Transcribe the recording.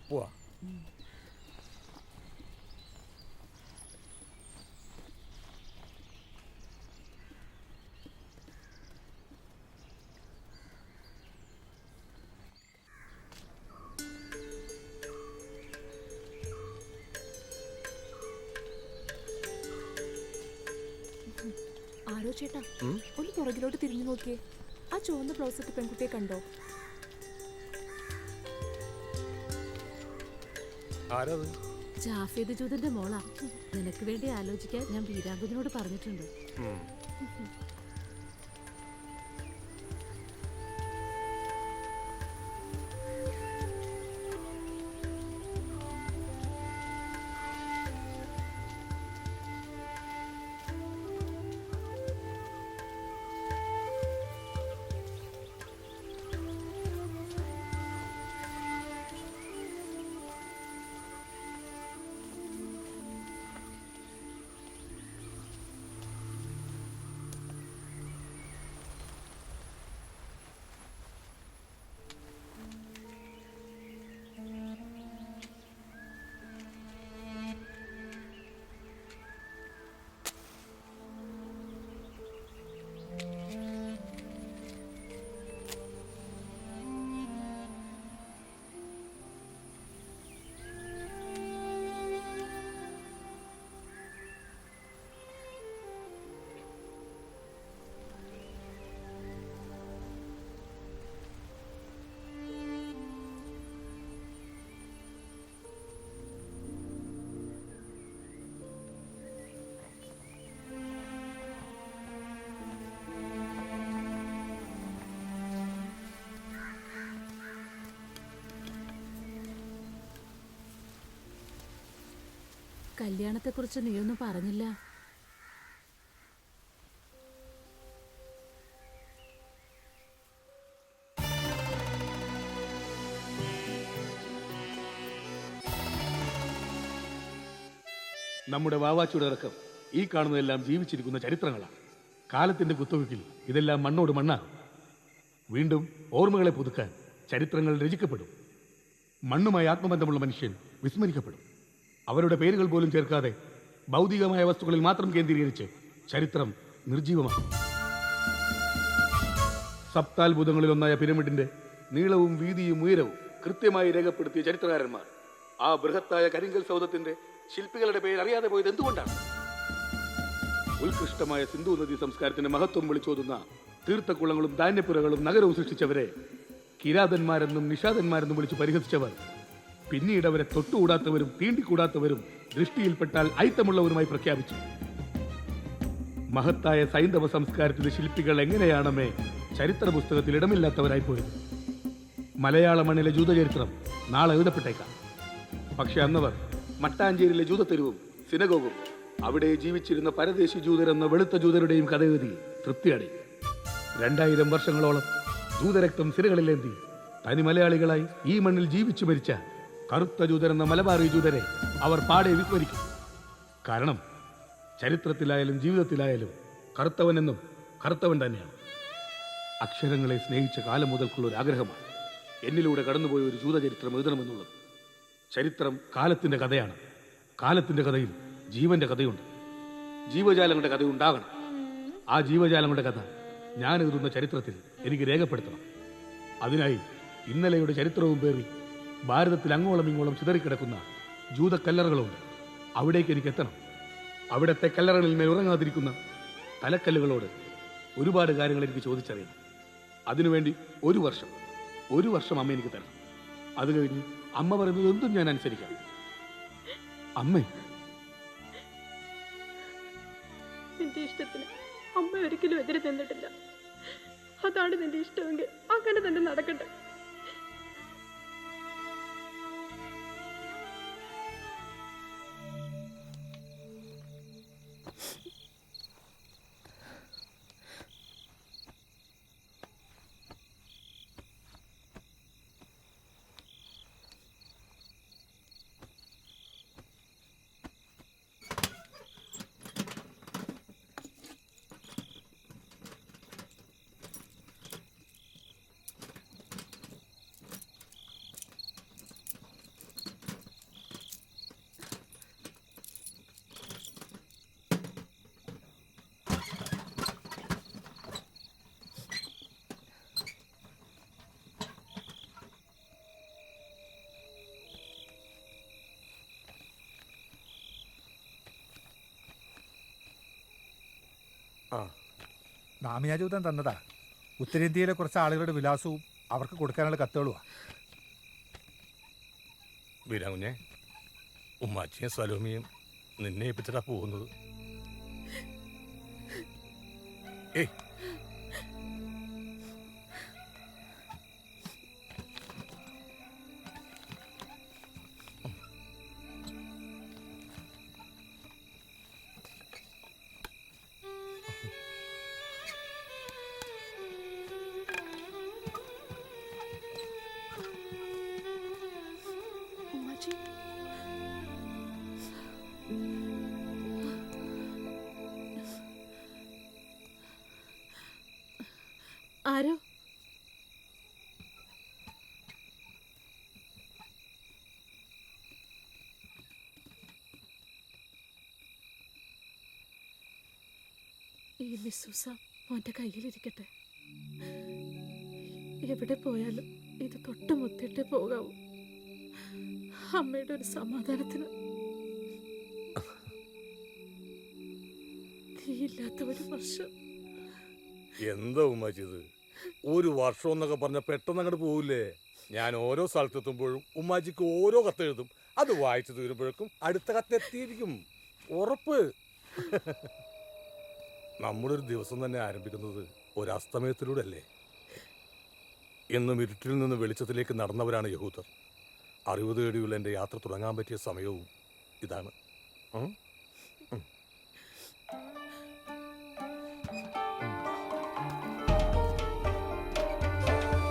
പോവാ. ആരോ ചേട്ടാ, ഒന്ന് പുറകിലോട്ട് തിരിഞ്ഞു നോക്കിയേ. ആ ചുവന്ന ബ്ലൗസ് ഇട്ട പെൺകുട്ടിയെ കണ്ടോ? ജാഫേദ് ജൂതന്റെ മോളാ. നിനക്ക് വേണ്ടി ആലോചിക്കാൻ ഞാൻ വീരാങ്കുവിനോട് പറഞ്ഞിട്ടുണ്ട്. കല്യാണത്തെക്കുറിച്ച് നീയൊന്നും പറഞ്ഞില്ല. നമ്മുടെ വാവാച്ചിയുടെ അടക്കം ഈ കാണുന്നതെല്ലാം ജീവിച്ചിരിക്കുന്ന ചരിത്രങ്ങളാണ്. കാലത്തിന്റെ കുത്തൊഴുക്കിൽ ഇതെല്ലാം മണ്ണോട് മണ്ണാകും. വീണ്ടും ഓർമ്മകളെ പുതുക്കാൻ ചരിത്രങ്ങൾ രചിക്കപ്പെടും. മണ്ണുമായി ആത്മബന്ധമുള്ള മനുഷ്യൻ വിസ്മരിക്കപ്പെടും. അവരുടെ പേരുകൾ പോലും ചേർക്കാതെ ഭൗതികമായ വസ്തുക്കളിൽ മാത്രം കേന്ദ്രീകരിച്ച് ചരിത്രം നിർജീവമാകും. സപ്താത്ഭുതങ്ങളിലൊന്നായ പിരമിഡിന്റെ നീളവും വീതിയും ഉയരവും കൃത്യമായി രേഖപ്പെടുത്തിയ ചരിത്രകാരന്മാർ ആ ബൃഹത്തായ കരിങ്കൽ സൗധത്തിന്റെ ശില്പികളുടെ പേര് അറിയാതെ പോയത് എന്തുകൊണ്ടാണ്? ഉത്കൃഷ്ടമായ സിന്ധു നദീ സംസ്കാരത്തിന്റെ മഹത്വം വിളിച്ചോതുന്ന തീർത്ഥക്കുളങ്ങളും ധാന്യപ്പുരകളും നഗരവും സൃഷ്ടിച്ചവരെ കിരാതന്മാരെന്നും നിഷാദന്മാരെന്നും വിളിച്ച് പരിഹസിച്ചവർ പിന്നീട് അവരെ തൊട്ടുകൂടാത്തവരും തീണ്ടിക്കൂടാത്തവരും ദൃഷ്ടിയിൽപ്പെട്ടാൽ ഐത്തമുള്ളവരുമായി പ്രഖ്യാപിച്ചു. മഹത്തായ സൈന്ധവ സംസ്കാരത്തിലെ ശില്പികൾ എങ്ങനെയാണമേ ചരിത്ര പുസ്തകത്തിൽ ഇടമില്ലാത്തവരായി പോയത്. മലയാള മണ്ണിലെ ജൂതചരിത്രം നാളെ എഴുതപ്പെട്ടേക്കാം. പക്ഷെ അന്നവർ മട്ടാഞ്ചേരിയിലെ ജൂതത്തെരുവും സിനഗോഗും അവിടെ ജീവിച്ചിരുന്ന പരദേശി ജൂതരെന്ന വെളുത്ത ജൂതരുടെയും കഥ എഴുതി തൃപ്തിയടയും. 2000 വർഷങ്ങളോളം ജൂതരക്തം സിരകളിലേന്തി തനി മലയാളികളായി ഈ മണ്ണിൽ ജീവിച്ചു മരിച്ച കറുത്ത ജൂതരെന്ന മലബാറി ജൂതരെ അവർ പാടെ വിസ്മരിക്കും. കാരണം ചരിത്രത്തിലായാലും ജീവിതത്തിലായാലും കറുത്തവനെന്നും കറുത്തവൻ തന്നെയാണ്. അക്ഷരങ്ങളെ സ്നേഹിച്ച കാലം മുതൽക്കുള്ള ഒരു ആഗ്രഹമാണ് എന്നിലൂടെ കടന്നുപോയ ഒരു ജൂതചരിത്രം എഴുതണമെന്നുള്ളത്. ചരിത്രം കാലത്തിന്റെ കഥയാണ്. കാലത്തിന്റെ കഥയിൽ ജീവന്റെ കഥയുണ്ട്. ജീവജാലങ്ങളുടെ കഥ ഉണ്ടാകണം. ആ ജീവജാലങ്ങളുടെ കഥ ഞാൻ എഴുതുന്ന ചരിത്രത്തിൽ എനിക്ക് രേഖപ്പെടുത്തണം. അതിനായി ഇന്നലെയുടെ ചരിത്രവും പേറി ഭാരതത്തിൽ അങ്ങോളം ഇങ്ങോളം ചിതറിക്കിടക്കുന്ന ജൂതക്കല്ലറകളുണ്ട്. അവിടേക്ക് എനിക്ക് എത്തണം. അവിടുത്തെ കല്ലറകളിൽ മേൽ ഉറങ്ങാതിരിക്കുന്ന തലക്കല്ലുകളോട് ഒരുപാട് കാര്യങ്ങൾ എനിക്ക് ചോദിച്ചറിയണം. അതിനുവേണ്ടി ഒരു വർഷം അമ്മ എനിക്ക് തരണം. അത് കഴിഞ്ഞ് അമ്മ പറയുന്നത് എന്തും ഞാൻ അനുസരിക്കാം. അമ്മേ, നിന്റെ ഇഷ്ടത്തിന് അമ്മ ഒരിക്കലും എതിരെ നിന്നിട്ടില്ല. അതാണ് നിന്റെ ഇഷ്ടമെങ്കിൽ അങ്ങനെ തന്നെ നടക്കട്ടെ. നാമിയാജൂതൻ തന്നതാ. ഉത്തരേന്ത്യയിലെ കുറച്ച് ആളുകളുടെ വിലാസവും അവർക്ക് കൊടുക്കാനുള്ള കത്തുകളുമാ. വീരാകുഞ്ഞെ, ഉമ്മാച്ചിയും സലോമിയും നിന്നെ ഏൽപ്പിച്ചിട്ടാ പോകുന്നത്. ഏയ്, ഉമ്മാച്ചി, ആരോ ഈ മിസ്സൂസ മോന്റെ കയ്യിലിരിക്കട്ടെ. എവിടെ പോയാലും ഇത് തൊട്ട് മുത്തിട്ടേ പോകാവൂ. അമ്മയുടെ ഒരു സമാധാനത്തിന്. തീയില്ലാത്ത ഒരു വർഷം. എന്താ ഉമ്മാച്ചി ഇത്? ഒരു വർഷം എന്നൊക്കെ പറഞ്ഞ പെട്ടെന്ന് അങ്ങോട്ട് പോവില്ലേ? ഞാൻ ഓരോ സ്ഥലത്തെത്തുമ്പോഴും ഉമ്മാച്ചിക്ക് ഓരോ കത്തെഴുതും. അത് വായിച്ചു തീരുമ്പോഴേക്കും അടുത്ത കത്തെത്തിയിരിക്കും. ഉറപ്പ്. നമ്മുടെ ഒരു ദിവസം തന്നെ ആരംഭിക്കുന്നത് ഒരു അസ്തമയത്തിലൂടെ അല്ലേ? എന്നും ഇരുട്ടിൽ നിന്ന് വെളിച്ചത്തിലേക്ക് നടന്നവരാണ് യഹൂദർ. അറിവ് തേടിയുള്ള എൻ്റെ യാത്ര തുടങ്ങാൻ പറ്റിയ സമയവും ഇതാണ്.